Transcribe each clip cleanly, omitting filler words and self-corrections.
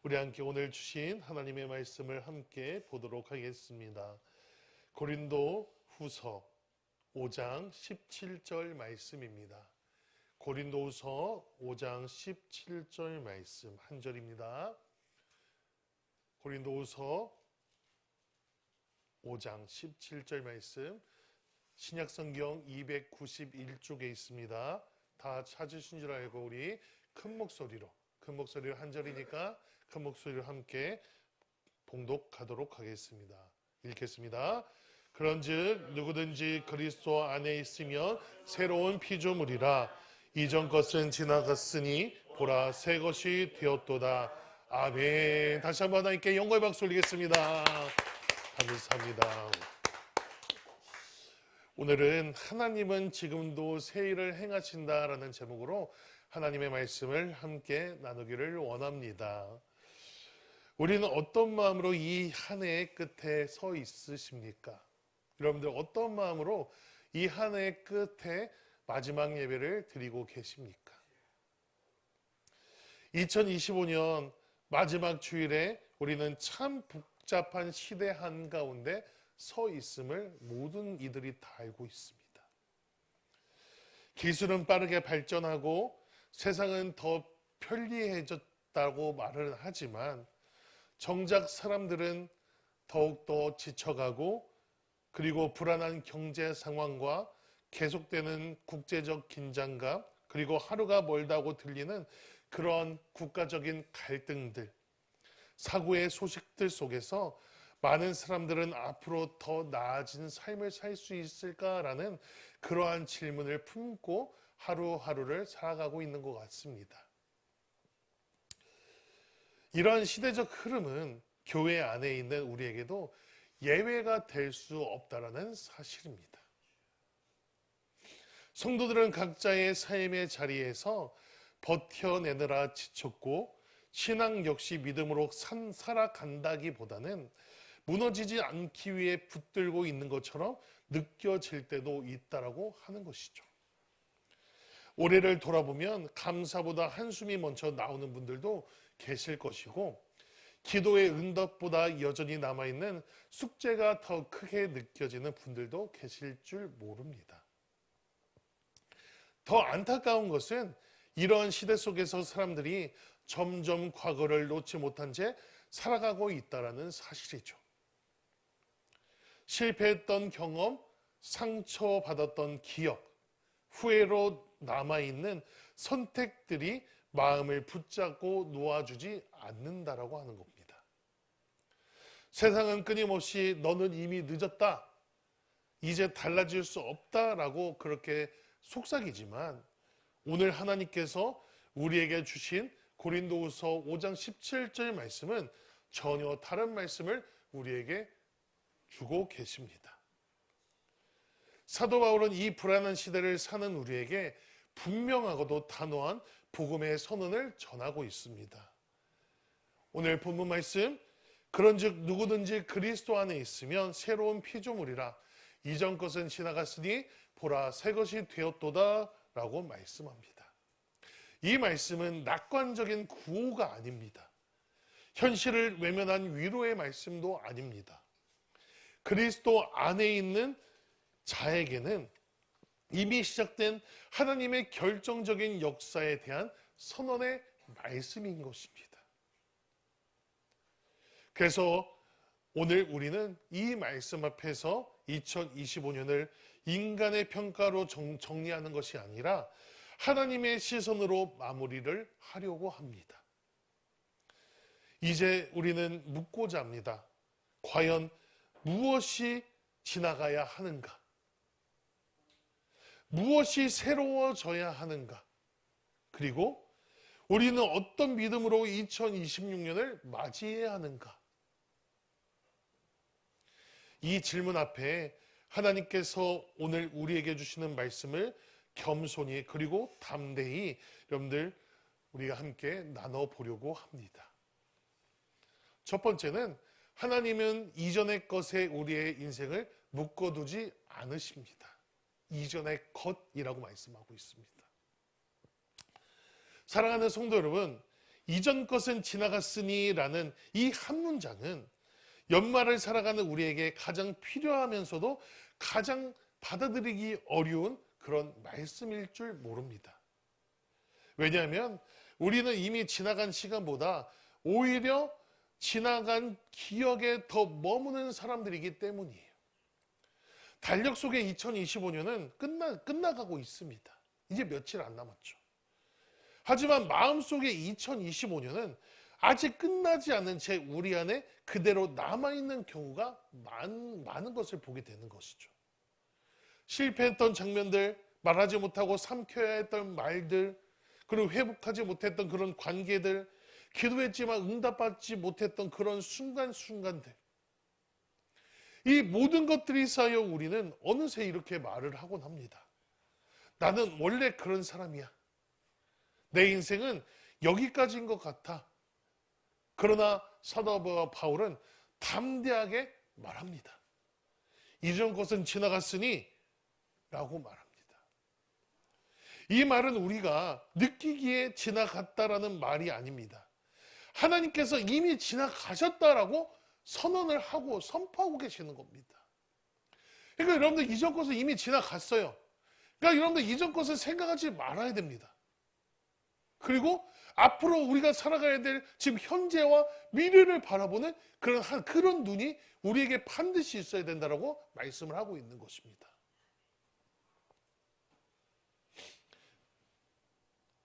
우리 함께 오늘 주신 하나님의 말씀을 함께 보도록 하겠습니다. 고린도 후서 5장 17절 말씀입니다. 고린도 후서 5장 17절 말씀 한 절입니다. 고린도 후서 5장 17절 말씀 신약성경 291쪽에 있습니다. 다 찾으신 줄 알고 우리 큰 목소리로 한 절이니까 큰 목소리로 함께 봉독하도록 하겠습니다. 읽겠습니다. 그런즉 누구든지 그리스도 안에 있으면 새로운 피조물이라. 이전 것은 지나갔으니 보라 새 것이 되었도다. 아멘. 다시 한번 하나님께 영광의 박수 올리겠습니다. 감사합니다. 오늘은 하나님은 지금도 새 일을 행하신다라는 제목으로 하나님의 말씀을 함께 나누기를 원합니다. 우리는 어떤 마음으로 이 한 해의 끝에 서 있으십니까? 여러분들 어떤 마음으로 이 한 해의 끝에 마지막 예배를 드리고 계십니까? 2025년 마지막 주일에 우리는 참 복잡한 시대 한가운데 서 있음을 모든 이들이 다 알고 있습니다. 기술은 빠르게 발전하고 세상은 더 편리해졌다고 말을 하지만 정작 사람들은 더욱더 지쳐가고 그리고 불안한 경제 상황과 계속되는 국제적 긴장감 그리고 하루가 멀다고 들리는 그런 국가적인 갈등들, 사고의 소식들 속에서 많은 사람들은 앞으로 더 나아진 삶을 살 수 있을까라는 그러한 질문을 품고 하루하루를 살아가고 있는 것 같습니다. 이러한 시대적 흐름은 교회 안에 있는 우리에게도 예외가 될 수 없다라는 사실입니다. 성도들은 각자의 삶의 자리에서 버텨내느라 지쳤고 신앙 역시 믿음으로 살아간다기보다는 무너지지 않기 위해 붙들고 있는 것처럼 느껴질 때도 있다라고 하는 것이죠. 올해를 돌아보면 감사보다 한숨이 먼저 나오는 분들도 계실 것이고 기도의 응답보다 여전히 남아있는 숙제가 더 크게 느껴지는 분들도 계실 줄 모릅니다. 더 안타까운 것은 이런 시대 속에서 사람들이 점점 과거를 놓지 못한 채 살아가고 있다는 사실이죠. 실패했던 경험, 상처받았던 기억, 후회로 남아있는 선택들이 마음을 붙잡고 놓아주지 않는다라고 하는 겁니다. 세상은 끊임없이 너는 이미 늦었다, 이제 달라질 수 없다라고 그렇게 속삭이지만 오늘 하나님께서 우리에게 주신 고린도후서 5장 17절 말씀은 전혀 다른 말씀을 우리에게 주고 계십니다. 사도 바울은 이 불안한 시대를 사는 우리에게 분명하고도 단호한 복음의 선언을 전하고 있습니다. 오늘 본문 말씀, 그런즉 누구든지 그리스도 안에 있으면 새로운 피조물이라. 이전 것은 지나갔으니 보라 새 것이 되었도다 라고 말씀합니다. 이 말씀은 낙관적인 구호가 아닙니다. 현실을 외면한 위로의 말씀도 아닙니다. 그리스도 안에 있는 자에게는 이미 시작된 하나님의 결정적인 역사에 대한 선언의 말씀인 것입니다. 그래서 오늘 우리는 이 말씀 앞에서 2025년을 인간의 평가로 정리하는 것이 아니라 하나님의 시선으로 마무리를 하려고 합니다. 이제 우리는 묻고자 합니다. 과연 무엇이 지나가야 하는가? 무엇이 새로워져야 하는가? 그리고 우리는 어떤 믿음으로 2026년을 맞이해야 하는가? 이 질문 앞에 하나님께서 오늘 우리에게 주시는 말씀을 겸손히 그리고 담대히 여러분들 우리가 함께 나눠보려고 합니다. 첫 번째는 하나님은 이전의 것에 우리의 인생을 묶어두지 않으십니다. 이전의 것이라고 말씀하고 있습니다. 사랑하는 성도 여러분, 이전 것은 지나갔으니 라는 이 한 문장은 연말을 살아가는 우리에게 가장 필요하면서도 가장 받아들이기 어려운 그런 말씀일 줄 모릅니다. 왜냐하면 우리는 이미 지나간 시간보다 오히려 지나간 기억에 더 머무는 사람들이기 때문이에요. 달력 속의 2025년은 끝나가고 있습니다. 이제 며칠 안 남았죠. 하지만 마음속의 2025년은 아직 끝나지 않은 채 우리 안에 그대로 남아있는 경우가 많은 것을 보게 되는 것이죠. 실패했던 장면들, 말하지 못하고 삼켜야 했던 말들, 그리고 회복하지 못했던 그런 관계들, 기도했지만 응답받지 못했던 그런 순간순간들, 이 모든 것들이 쌓여 우리는 어느새 이렇게 말을 하곤 합니다. 나는 원래 그런 사람이야. 내 인생은 여기까지인 것 같아. 그러나 사도 바울은 담대하게 말합니다. 이전 것은 지나갔으니 라고 말합니다. 이 말은 우리가 느끼기에 지나갔다라는 말이 아닙니다. 하나님께서 이미 지나가셨다라고 선언을 하고 선포하고 계시는 겁니다. 그러니까 여러분들 이전 것은 이미 지나갔어요. 그러니까 여러분들 이전 것을 생각하지 말아야 됩니다. 그리고 앞으로 우리가 살아가야 될 지금 현재와 미래를 바라보는 그런 눈이 우리에게 반드시 있어야 된다라고 말씀을 하고 있는 것입니다.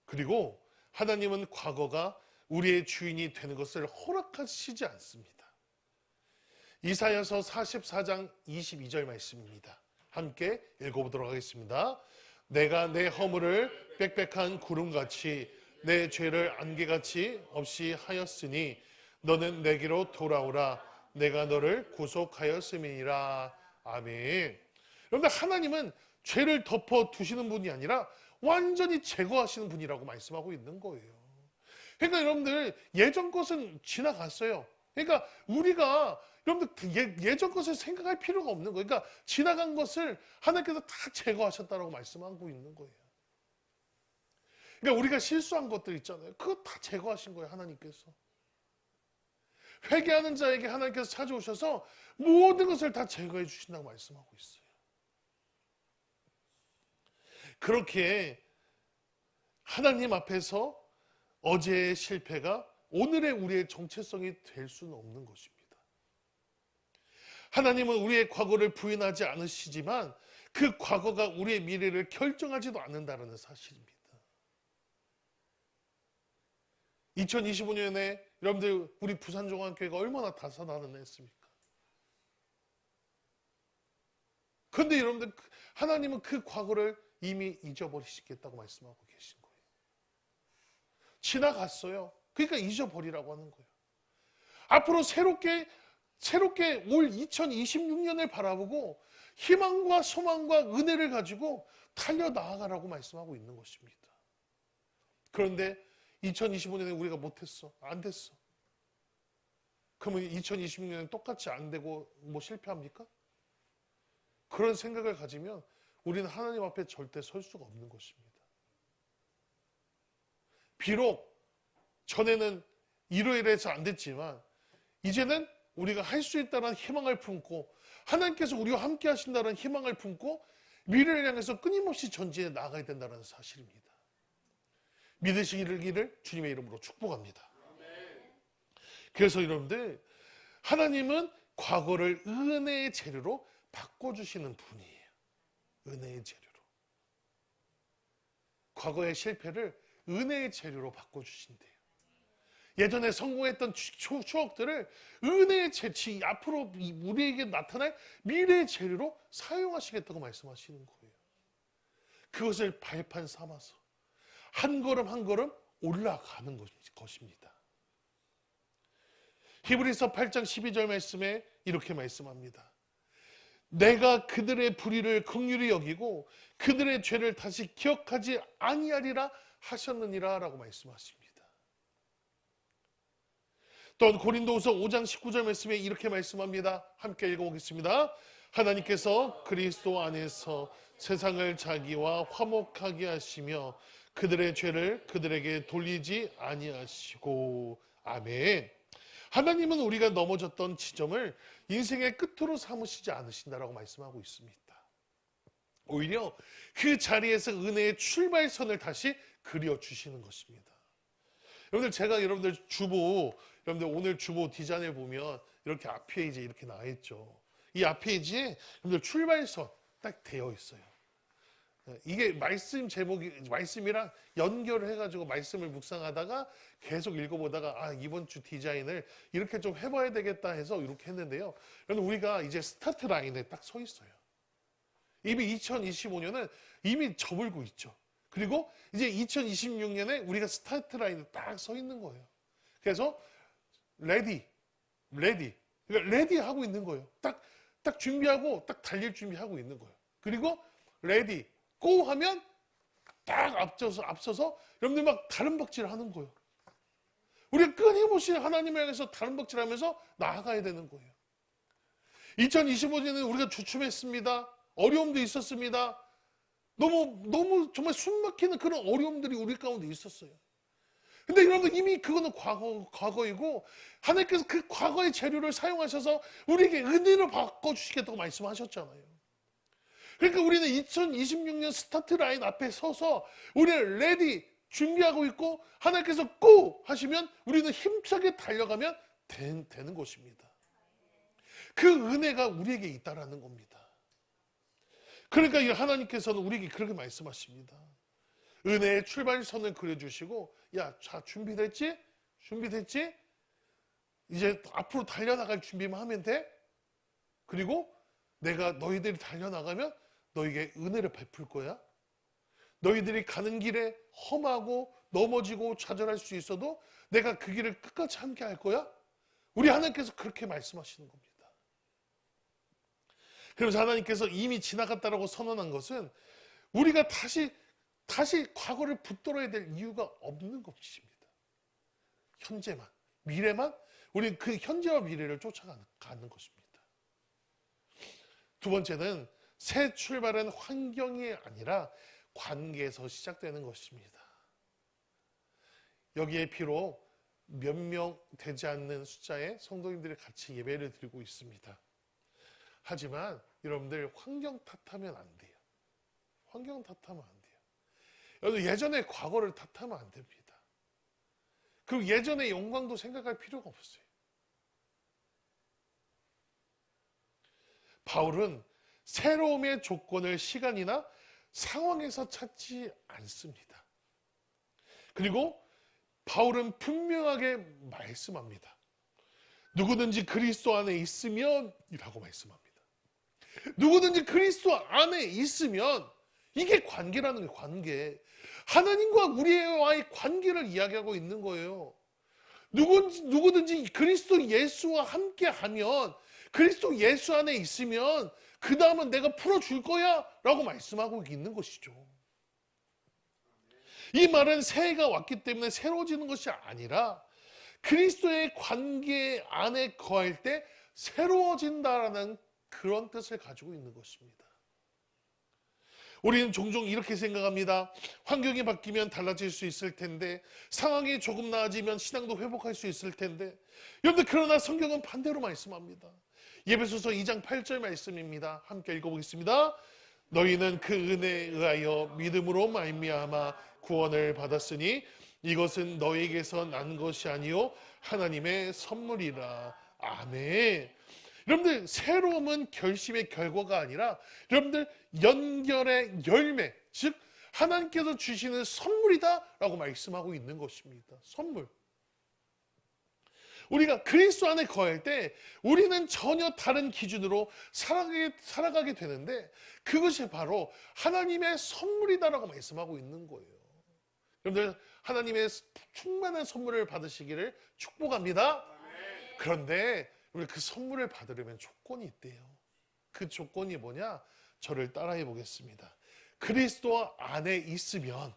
그리고 하나님은 과거가 우리의 주인이 되는 것을 허락하시지 않습니다. 이사야서 44장 22절 말씀입니다. 함께 읽어보도록 하겠습니다. 내가 내 허물을 빽빽한 구름같이 내 죄를 안개같이 없이 하였으니 너는 내게로 돌아오라. 내가 너를 구속하였음이니라. 아멘. 여러분들, 하나님은 죄를 덮어두시는 분이 아니라 완전히 제거하시는 분이라고 말씀하고 있는 거예요. 그러니까 여러분들, 예전 것은 지나갔어요. 그러니까 우리가 여러분들 예전 것을 생각할 필요가 없는 거예요. 그러니까 지나간 것을 하나님께서 다 제거하셨다라고 말씀하고 있는 거예요. 그러니까 우리가 실수한 것들 있잖아요. 그거 다 제거하신 거예요, 하나님께서. 회개하는 자에게 하나님께서 찾아오셔서 모든 것을 다 제거해 주신다고 말씀하고 있어요. 그렇게 하나님 앞에서 어제의 실패가 오늘의 우리의 정체성이 될 수는 없는 것입니다. 하나님은 우리의 과거를 부인하지 않으시지만 그 과거가 우리의 미래를 결정하지도 않는다는 사실입니다. 2025년에 여러분들 우리 부산종합교회가 얼마나 다사다난했습니까? 그런데 여러분들, 하나님은 그 과거를 이미 잊어버리시겠다고 말씀하고 계신 거예요. 지나갔어요. 그러니까 잊어버리라고 하는 거예요. 앞으로 새롭게 올 2026년을 바라보고 희망과 소망과 은혜를 가지고 달려나아가라고 말씀하고 있는 것입니다. 그런데 2025년에 우리가 못했어. 안 됐어. 그러면 2026년에 똑같이 안 되고 실패합니까? 그런 생각을 가지면 우리는 하나님 앞에 절대 설 수가 없는 것입니다. 비록 전에는 이러이러해서 안 됐지만 이제는 우리가 할 수 있다는 희망을 품고 하나님께서 우리와 함께 하신다는 희망을 품고 미래를 향해서 끊임없이 전진해 나가야 된다는 사실입니다. 믿으시기를 주님의 이름으로 축복합니다. 그래서 여러분들, 하나님은 과거를 은혜의 재료로 바꿔주시는 분이에요. 은혜의 재료로. 과거의 실패를 은혜의 재료로 바꿔주신대요. 예전에 성공했던 추억들을 은혜의 재치, 앞으로 우리에게 나타날 미래의 재료로 사용하시겠다고 말씀하시는 거예요. 그것을 발판 삼아서 한 걸음 한 걸음 올라가는 것입니다. 히브리서 8장 12절 말씀에 이렇게 말씀합니다. 내가 그들의 불의를 긍휼히 여기고 그들의 죄를 다시 기억하지 아니하리라 하셨느니라 라고 말씀하십니다. 또 고린도후서 5장 19절 말씀에 이렇게 말씀합니다. 함께 읽어보겠습니다. 하나님께서 그리스도 안에서 세상을 자기와 화목하게 하시며 그들의 죄를 그들에게 돌리지 아니하시고. 아멘. 하나님은 우리가 넘어졌던 지점을 인생의 끝으로 삼으시지 않으신다라고 말씀하고 있습니다. 오히려 그 자리에서 은혜의 출발선을 다시 그려주시는 것입니다. 여러분들, 제가 여러분들 오늘 주보 디자인을 보면 이렇게 앞페이지에 이렇게 나와 있죠. 이 앞페이지에 여러분들 출발선 딱 되어 있어요. 이게 말씀 제목이, 말씀이랑 연결을 해가지고 말씀을 묵상하다가 계속 읽어보다가 이번 주 디자인을 이렇게 좀 해봐야 되겠다 해서 이렇게 했는데요. 여러분, 우리가 이제 스타트 라인에 딱 서 있어요. 이미 2025년은 이미 접을고 있죠. 그리고 이제 2026년에 우리가 스타트 라인에 딱 서 있는 거예요. 그래서 레디 그러니까 레디 하고 있는 거예요. 딱 준비하고 딱 달릴 준비하고 있는 거예요. 그리고 레디 고 하면 딱 앞서서 여러분들 막 다른 박질을 하는 거예요. 우리가 끊임없이 하나님을 향해서 다른 박질을 하면서 나아가야 되는 거예요. 2025년에는 우리가 주춤했습니다. 어려움도 있었습니다. 너무 정말 숨막히는 그런 어려움들이 우리 가운데 있었어요. 근데 여러분, 이미 그거는 과거이고 하나님께서 그 과거의 재료를 사용하셔서 우리에게 은혜로 바꿔주시겠다고 말씀하셨잖아요. 그러니까 우리는 2026년 스타트 라인 앞에 서서 우리는 레디 준비하고 있고 하나님께서 고 하시면 우리는 힘차게 달려가면 되는 것입니다. 그 은혜가 우리에게 있다라는 겁니다. 그러니까 하나님께서는 우리에게 그렇게 말씀하십니다. 은혜의 출발선을 그려주시고, 자, 준비됐지? 이제 앞으로 달려나갈 준비만 하면 돼? 그리고 내가 너희들이 달려나가면 너에게 은혜를 베풀 거야. 너희들이 가는 길에 험하고 넘어지고 좌절할 수 있어도 내가 그 길을 끝까지 함께 할 거야. 우리 하나님께서 그렇게 말씀하시는 겁니다. 그래서 하나님께서 이미 지나갔다라고 선언한 것은 우리가 다시 과거를 붙들어야 될 이유가 없는 것입니다. 현재만, 미래만, 우리는 그 현재와 미래를 쫓아가는 것입니다. 두 번째는 새 출발은 환경이 아니라 관계에서 시작되는 것입니다. 여기에 비록 몇 명 되지 않는 숫자의 성도님들이 같이 예배를 드리고 있습니다. 하지만 여러분들, 환경 탓하면 안 돼요. 환경 탓하면 안 돼요. 여러분, 예전의 과거를 탓하면 안 됩니다. 그리고 예전의 영광도 생각할 필요가 없어요. 바울은 새로움의 조건을 시간이나 상황에서 찾지 않습니다. 그리고 바울은 분명하게 말씀합니다. 누구든지 그리스도 안에 있으면 이라고 말씀합니다. 누구든지 그리스도 안에 있으면, 이게 관계라는 거예요. 관계. 하나님과 우리와의 관계를 이야기하고 있는 거예요. 누구든지 그리스도 예수와 함께하면, 그리스도 예수 안에 있으면 그 다음은 내가 풀어줄 거야 라고 말씀하고 있는 것이죠. 이 말은 새해가 왔기 때문에 새로워지는 것이 아니라 그리스도의 관계 안에 거할 때 새로워진다라는 그런 뜻을 가지고 있는 것입니다. 우리는 종종 이렇게 생각합니다. 환경이 바뀌면 달라질 수 있을 텐데, 상황이 조금 나아지면 신앙도 회복할 수 있을 텐데, 여러분들, 그러나 성경은 반대로 말씀합니다. 에베소서 2장 8절 말씀입니다. 함께 읽어보겠습니다. 너희는 그 은혜에 의하여 믿음으로 말미암아 구원을 받았으니 이것은 너희에게서 난 것이 아니요 하나님의 선물이라. 아멘. 여러분들, 새로움은 결심의 결과가 아니라 여러분들 연결의 열매, 즉 하나님께서 주시는 선물이다 라고 말씀하고 있는 것입니다. 선물. 우리가 그리스도 안에 거할 때 우리는 전혀 다른 기준으로 살아가게 되는데, 그것이 바로 하나님의 선물이다라고 말씀하고 있는 거예요. 여러분들, 하나님의 충만한 선물을 받으시기를 축복합니다. 그런데 우리 그 선물을 받으려면 조건이 있대요. 그 조건이 뭐냐? 저를 따라해 보겠습니다. 그리스도 안에 있으면,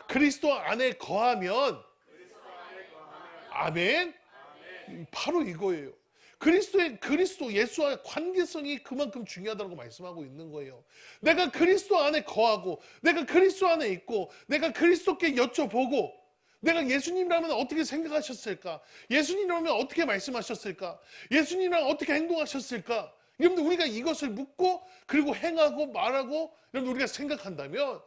그리스도 안에 거하면, 아멘. 바로 이거예요. 그리스도 예수와의 관계성이 그만큼 중요하다고 말씀하고 있는 거예요. 내가 그리스도 안에 거하고, 내가 그리스도 안에 있고, 내가 그리스도께 여쭤보고, 내가 예수님이라면 어떻게 생각하셨을까? 예수님이라면 어떻게 말씀하셨을까? 예수님이랑 어떻게 행동하셨을까? 여러분들, 우리가 이것을 묻고 그리고 행하고 말하고 여러분들 우리가 생각한다면,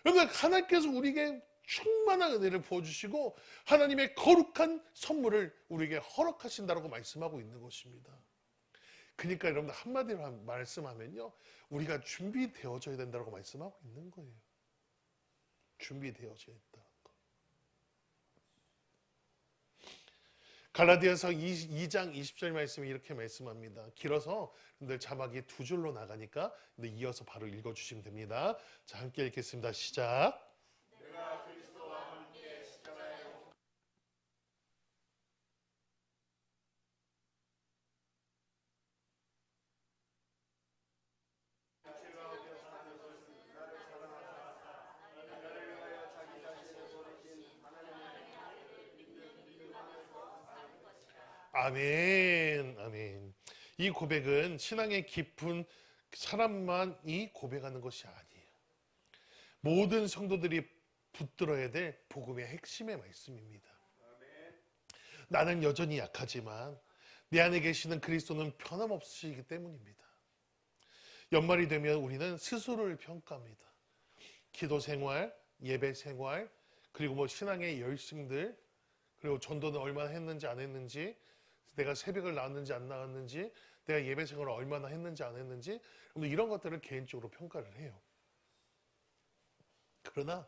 여러분들, 하나님께서 우리에게 충만한 은혜를 부어주시고 하나님의 거룩한 선물을 우리에게 허락하신다고 말씀하고 있는 것입니다. 그러니까 여러분들, 한마디로 말씀하면요, 우리가 준비되어져야 된다고 말씀하고 있는 거예요. 준비되어져야 된다. 갈라디아서 2장 20절 말씀이 이렇게 말씀합니다. 길어서 여러분들 자막이 두 줄로 나가니까 이어서 바로 읽어주시면 됩니다. 자, 함께 읽겠습니다. 시작. 내가 그리스도와 함께 십자가에 아멘, 아멘. 이 고백은 신앙의 깊은 사람만이 고백하는 것이 아니에요. 모든 성도들이 붙들어야 될 복음의 핵심의 말씀입니다. 나는 여전히 약하지만 내 안에 계시는 그리스도는 변함없으시기 때문입니다. 연말이 되면 우리는 스스로를 평가합니다. 기도 생활, 예배 생활, 그리고 신앙의 열심들, 그리고 전도는 얼마나 했는지 안 했는지, 내가 새벽을 나왔는지 안 나왔는지, 내가 예배 생활을 얼마나 했는지 안 했는지, 이런 것들을 개인적으로 평가를 해요. 그러나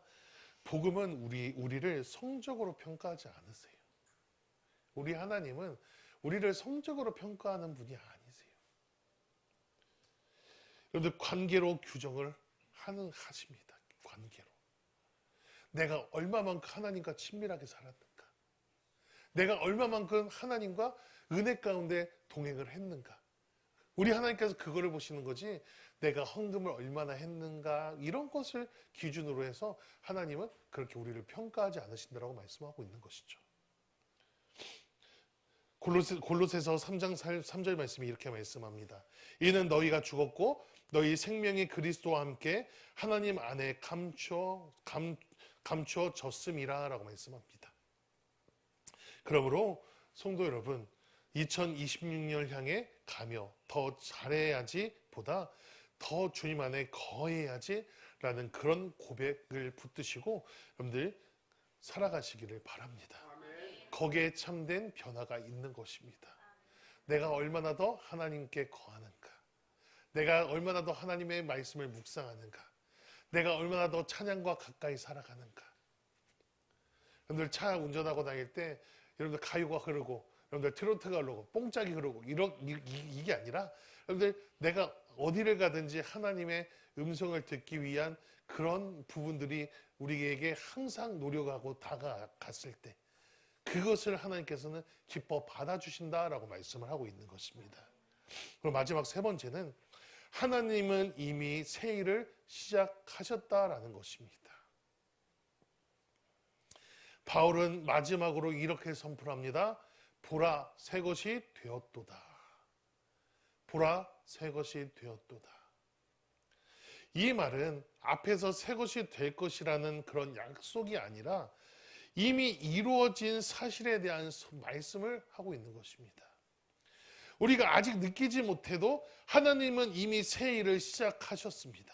복음은 우리를 성적으로 평가하지 않으세요. 우리 하나님은 우리를 성적으로 평가하는 분이 아니세요. 여러분들, 관계로 규정을 하십니다. 관계로. 내가 얼마만큼 하나님과 친밀하게 살았는가, 내가 얼마만큼 하나님과 은혜 가운데 동행을 했는가. 우리 하나님께서 그거를 보시는 거지, 내가 헌금을 얼마나 했는가, 이런 것을 기준으로 해서 하나님은 그렇게 우리를 평가하지 않으신다라고 말씀하고 있는 것이죠. 골로새서 3장 3절 말씀이 이렇게 말씀합니다. 이는 너희가 죽었고 너희 생명이 그리스도와 함께 하나님 안에 감추어졌음이라 라고 말씀합니다. 그러므로 성도 여러분, 2026년 향해 가며 더 잘해야지 보다 더 주님 안에 거해야지 라는 그런 고백을 붙드시고 여러분들 살아가시기를 바랍니다. 거기에 참된 변화가 있는 것입니다. 내가 얼마나 더 하나님께 거하는가, 내가 얼마나 더 하나님의 말씀을 묵상하는가, 내가 얼마나 더 찬양과 가까이 살아가는가. 여러분들, 차 운전하고 다닐 때 여러분들 가요가 흐르고 여러분들 트로트가 흐르고 뽕짝이 흐르고 이게 아니라, 여러분들 내가 어디를 가든지 하나님의 음성을 듣기 위한 그런 부분들이 우리에게 항상 노력하고 다가갔을 때 그것을 하나님께서는 기뻐 받아주신다라고 말씀을 하고 있는 것입니다. 그리고 마지막 세 번째는 하나님은 이미 새 일을 시작하셨다라는 것입니다. 바울은 마지막으로 이렇게 선포합니다. 보라, 새 것이 되었도다. 보라, 새 것이 되었도다. 이 말은 앞에서 새 것이 될 것이라는 그런 약속이 아니라 이미 이루어진 사실에 대한 말씀을 하고 있는 것입니다. 우리가 아직 느끼지 못해도 하나님은 이미 새 일을 시작하셨습니다.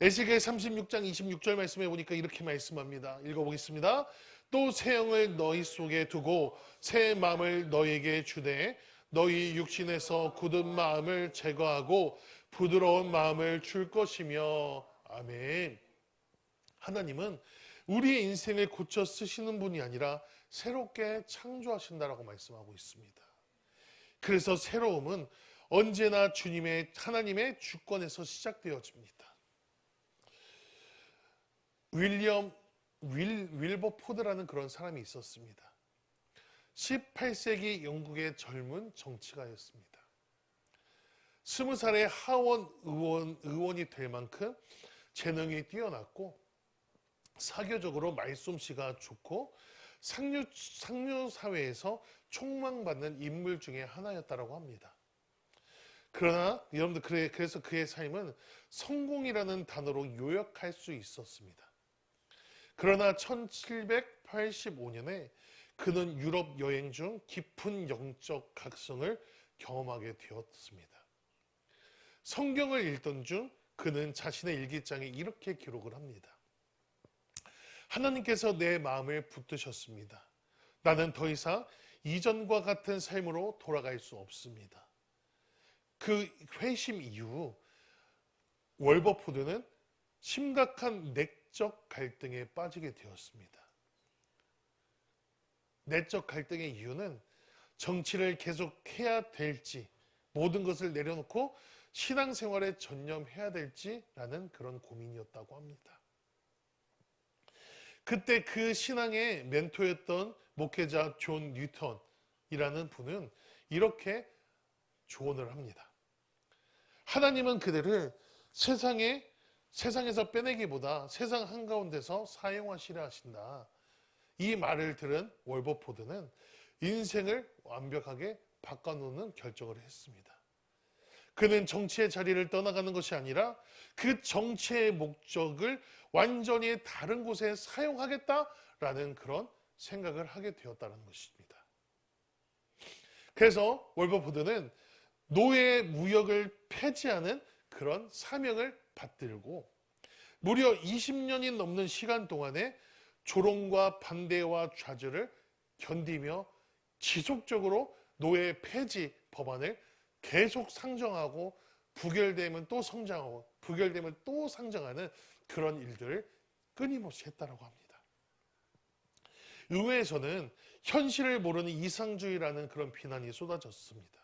에스겔 36장 26절 말씀해 보니까 이렇게 말씀합니다. 읽어보겠습니다. 또 새 영을 너희 속에 두고 새 마음을 너희에게 주되 너희 육신에서 굳은 마음을 제거하고 부드러운 마음을 줄 것이며. 아멘. 하나님은 우리의 인생을 고쳐 쓰시는 분이 아니라 새롭게 창조하신다라고 말씀하고 있습니다. 그래서 새로움은 언제나 하나님의 주권에서 시작되어집니다. 윌버포드라는 그런 사람이 있었습니다. 18세기 영국의 젊은 정치가였습니다. 20살에 하원 의원이 될 만큼 재능이 뛰어났고 사교적으로 말솜씨가 좋고 상류 사회에서 촉망받는 인물 중에 하나였다라고 합니다. 그러나 여러분들 그래서 그의 삶은 성공이라는 단어로 요약할 수 있었습니다. 그러나 1785년에 그는 유럽 여행 중 깊은 영적 각성을 경험하게 되었습니다. 성경을 읽던 중 그는 자신의 일기장에 이렇게 기록을 합니다. 하나님께서 내 마음을 붙드셨습니다. 나는 더 이상 이전과 같은 삶으로 돌아갈 수 없습니다. 그 회심 이후 월버포드는 심각한 내적 갈등에 빠지게 되었습니다. 내적 갈등의 이유는 정치를 계속해야 될지, 모든 것을 내려놓고 신앙생활에 전념해야 될지라는 그런 고민이었다고 합니다. 그때 그 신앙의 멘토였던 목회자 존 뉴턴이라는 분은 이렇게 조언을 합니다. 하나님은 그대를 세상에서 빼내기보다 세상 한가운데서 사용하시려 하신다. 이 말을 들은 월버포드는 인생을 완벽하게 바꿔놓는 결정을 했습니다. 그는 정치의 자리를 떠나가는 것이 아니라 그 정치의 목적을 완전히 다른 곳에 사용하겠다라는 그런 생각을 하게 되었다는 것입니다. 그래서 월버포드는 노예 무역을 폐지하는 그런 사명을 받들고 무려 20년이 넘는 시간 동안에 조롱과 반대와 좌절을 견디며 지속적으로 노예 폐지 법안을 계속 상정하고 부결되면 또 성장하고 부결되면 또 상정하는 그런 일들을 끊임없이 했다고 합니다. 의회에서는 현실을 모르는 이상주의라는 그런 비난이 쏟아졌습니다.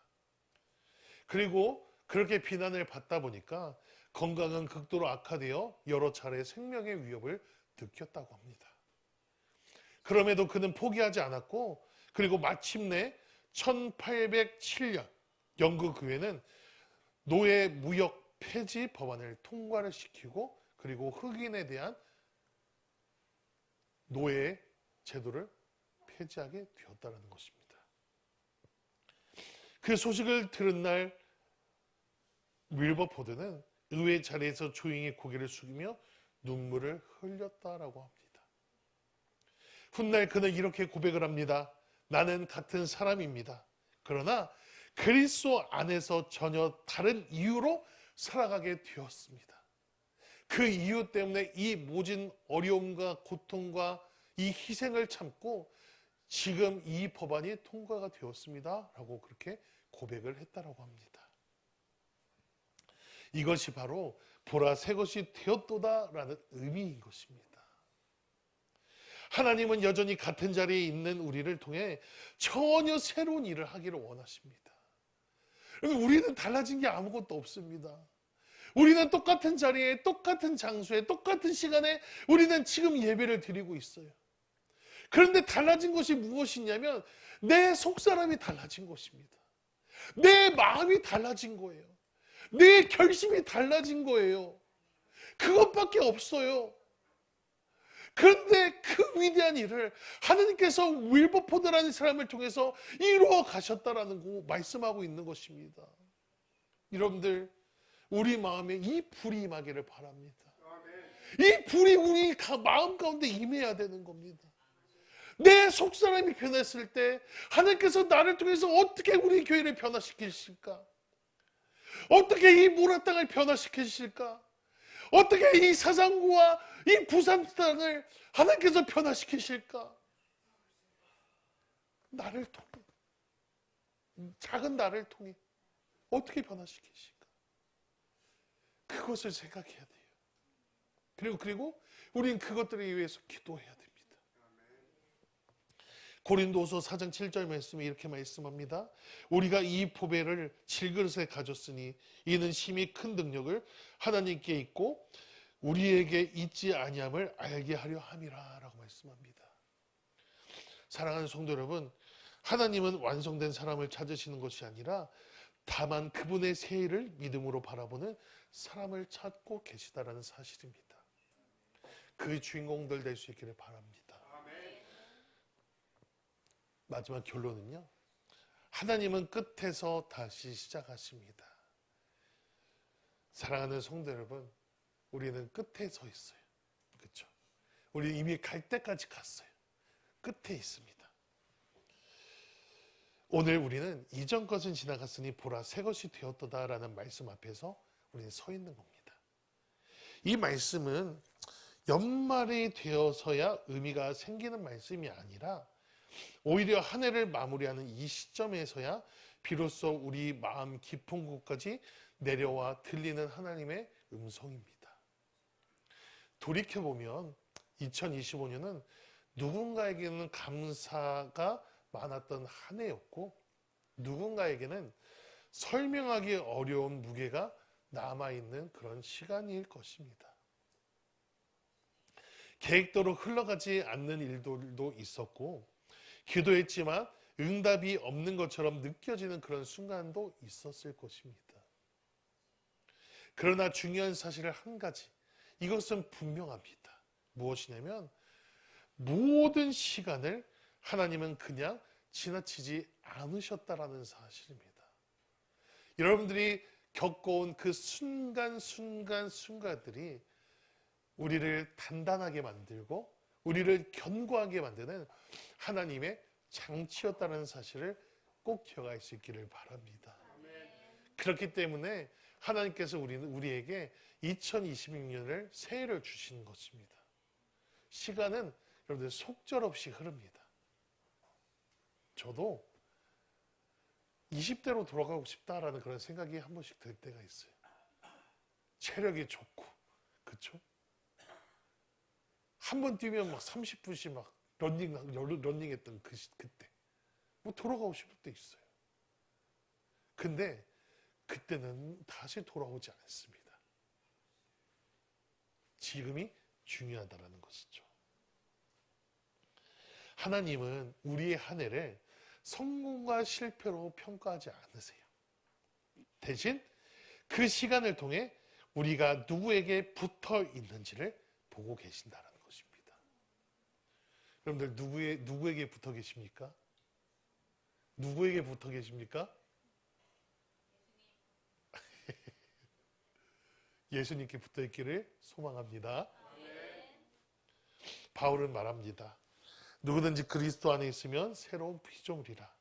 그리고 그렇게 비난을 받다 보니까 건강은 극도로 악화되어 여러 차례 생명의 위협을 느꼈다고 합니다. 그럼에도 그는 포기하지 않았고 그리고 마침내 1807년 영국 의회는 노예 무역 폐지 법안을 통과를 시키고 그리고 흑인에 대한 노예 제도를 폐지하게 되었다는 것입니다. 그 소식을 들은 날 윌버포드는 의회 자리에서 조용히 고개를 숙이며 눈물을 흘렸다라고 합니다. 훗날 그는 이렇게 고백을 합니다. 나는 같은 사람입니다. 그러나 그리스도 안에서 전혀 다른 이유로 살아가게 되었습니다. 그 이유 때문에 이 모진 어려움과 고통과 이 희생을 참고 지금 이 법안이 통과가 되었습니다. 라고 그렇게 고백을 했다라고 합니다. 이것이 바로 보라 새 것이 되었도다 라는 의미인 것입니다. 하나님은 여전히 같은 자리에 있는 우리를 통해 전혀 새로운 일을 하기를 원하십니다. 우리는 달라진 게 아무것도 없습니다. 우리는 똑같은 자리에, 똑같은 장소에, 똑같은 시간에 우리는 지금 예배를 드리고 있어요. 그런데 달라진 것이 무엇이냐면 내 속사람이 달라진 것입니다. 내 마음이 달라진 거예요. 내 결심이 달라진 거예요. 그것밖에 없어요. 그런데 그 위대한 일을 하나님께서 윌버포드라는 사람을 통해서 이루어 가셨다라는 거 말씀하고 있는 것입니다. 여러분들 우리 마음에 이 불이 임하기를 바랍니다. 이 불이 우리 마음 가운데 임해야 되는 겁니다. 내 속사람이 변했을 때 하나님께서 나를 통해서 어떻게 우리 교회를 변화시키실까? 어떻게 이 모라 땅을 변화시키실까? 어떻게 이 사상구와 이 부산 땅을 하나님께서 변화시키실까? 나를 통해, 작은 나를 통해 어떻게 변화시키실까? 그것을 생각해야 돼요. 그리고 우리는 그것들에 위해서 기도해야 됩니다. 고린도후서 4장 7절 말씀에 이렇게 말씀합니다. 우리가 이 보배를 질그릇에 가졌으니 이는 심히 큰 능력을 하나님께 있고 우리에게 있지 아니함을 알게 하려 함이라 라고 말씀합니다. 사랑하는 성도 여러분, 하나님은 완성된 사람을 찾으시는 것이 아니라 다만 그분의 새 일을 믿음으로 바라보는 사람을 찾고 계시다라는 사실입니다. 그 주인공들 될 수 있기를 바랍니다. 마지막 결론은요. 하나님은 끝에서 다시 시작하십니다. 사랑하는 성도 여러분, 우리는 끝에 서 있어요. 그렇죠? 우리 이미 갈 때까지 갔어요. 끝에 있습니다. 오늘 우리는 이전 것은 지나갔으니 보라 새 것이 되었도다라는 말씀 앞에서 우리는 서 있는 겁니다. 이 말씀은 연말이 되어서야 의미가 생기는 말씀이 아니라 오히려 한 해를 마무리하는 이 시점에서야 비로소 우리 마음 깊은 곳까지 내려와 들리는 하나님의 음성입니다. 돌이켜보면 2025년은 누군가에게는 감사가 많았던 한 해였고 누군가에게는 설명하기 어려운 무게가 남아있는 그런 시간일 것입니다. 계획대로 흘러가지 않는 일들도 있었고 기도했지만 응답이 없는 것처럼 느껴지는 그런 순간도 있었을 것입니다. 그러나 중요한 사실 한 가지, 이것은 분명합니다. 무엇이냐면 모든 시간을 하나님은 그냥 지나치지 않으셨다라는 사실입니다. 여러분들이 겪어온 그 순간들이 우리를 단단하게 만들고 우리를 견고하게 만드는 하나님의 장치였다는 사실을 꼭 기억할 수 있기를 바랍니다. 그렇기 때문에 하나님께서 우리에게 2026년을 새해를 주신 것입니다. 시간은 여러분들 속절없이 흐릅니다. 저도 20대로 돌아가고 싶다라는 그런 생각이 한 번씩 들 때가 있어요. 체력이 좋고, 그렇죠? 한 번 뛰면 막 30분씩 막 런닝했던 그때 뭐 돌아가고 싶을 때 있어요. 근데 그때는 다시 돌아오지 않습니다. 지금이 중요하다는 것이죠. 하나님은 우리의 한 해를 성공과 실패로 평가하지 않으세요. 대신 그 시간을 통해 우리가 누구에게 붙어 있는지를 보고 계신다는 것입니다. 여러분들 누구에게 붙어 계십니까? 누구에게 붙어 계십니까? 예수님께 붙어 있기를 소망합니다. 바울은 말합니다. 누구든지 그리스도 안에 있으면 새로운 피조물이라.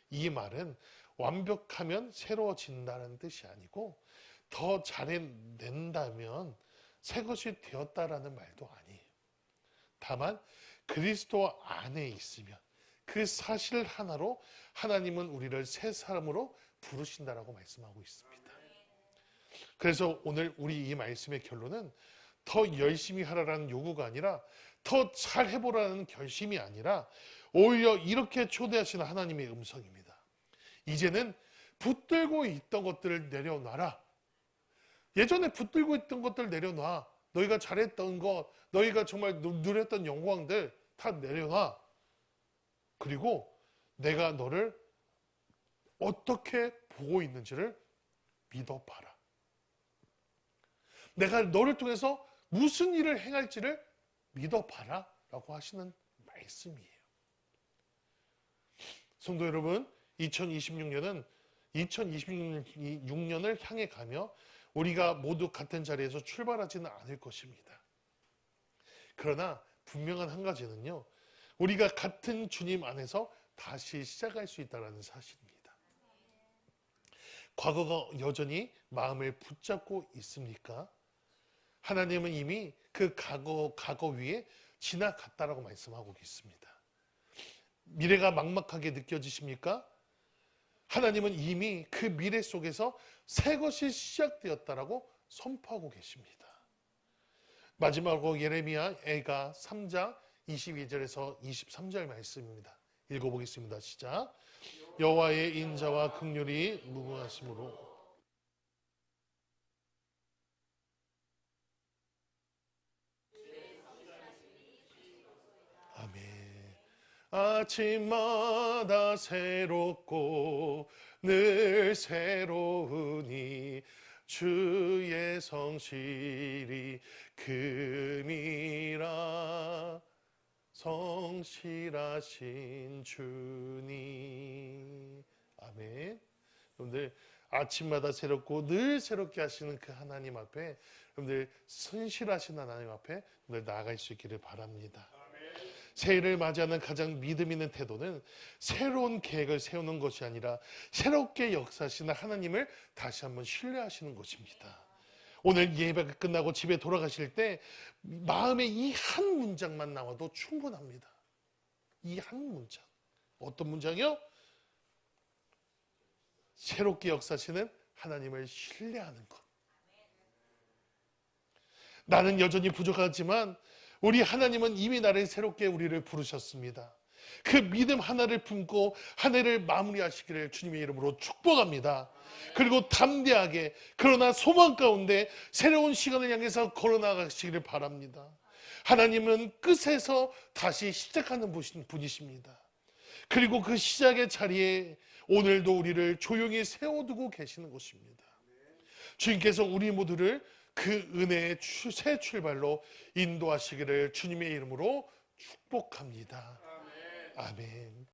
이 말은 완벽하면 새로워진다는 뜻이 아니고 더 잘해낸다면 새 것이 되었다라는 말도 아니에요. 다만 그리스도 안에 있으면 그 사실 하나로 하나님은 우리를 새 사람으로 부르신다라고 말씀하고 있습니다. 그래서 오늘 우리 이 말씀의 결론은 더 열심히 하라라는 요구가 아니라 더 잘해보라는 결심이 아니라 오히려 이렇게 초대하시는 하나님의 음성입니다. 이제는 붙들고 있던 것들을 내려놔라. 예전에 붙들고 있던 것들 내려놔. 너희가 잘했던 것, 너희가 정말 누렸던 영광들 다 내려놔. 그리고 내가 너를 어떻게 보고 있는지를 믿어봐라. 내가 너를 통해서 무슨 일을 행할지를 믿어봐라 라고 하시는 말씀이에요. 성도 여러분, 2026년은 2026년을 향해 가며 우리가 모두 같은 자리에서 출발하지는 않을 것입니다. 그러나 분명한 한 가지는요, 우리가 같은 주님 안에서 다시 시작할 수 있다는 사실입니다. 과거가 여전히 마음을 붙잡고 있습니까? 하나님은 이미 그 과거 위에 지나갔다라고 말씀하고 있습니다. 미래가 막막하게 느껴지십니까? 하나님은 이미 그 미래 속에서 새 것이 시작되었다라고 선포하고 계십니다. 마지막으로 예레미야가 3장 22절에서 23절 말씀입니다. 읽어보겠습니다. 시작. 여호와의 인자와 긍휼이 무궁하심으로 아침마다 새롭고 늘 새로우니 주의 성실이 금이라. 성실하신 주님 여러분들 아침마다 새롭고 늘 새롭게 하시는 그 하나님 앞에 여러분들 선실하신 하나님 앞에 늘 나아갈 수 있기를 바랍니다. 새해를 맞이하는 가장 믿음 있는 태도는 새로운 계획을 세우는 것이 아니라 새롭게 역사하시는 하나님을 다시 한번 신뢰하시는 것입니다. 오늘 예배가 끝나고 집에 돌아가실 때 마음에 이 한 문장만 나와도 충분합니다. 이 한 문장. 어떤 문장이요? 새롭게 역사하시는 하나님을 신뢰하는 것. 나는 여전히 부족하지만 우리 하나님은 이미 나를 새롭게 우리를 부르셨습니다. 그 믿음 하나를 품고 한 해를 마무리하시기를 주님의 이름으로 축복합니다. 그리고 담대하게 그러나 소망 가운데 새로운 시간을 향해서 걸어나가시기를 바랍니다. 하나님은 끝에서 다시 시작하는 분이십니다. 그리고 그 시작의 자리에 오늘도 우리를 조용히 세워두고 계시는 것입니다. 주님께서 우리 모두를 그 은혜의 새 출발로 인도하시기를 주님의 이름으로 축복합니다. 아멘.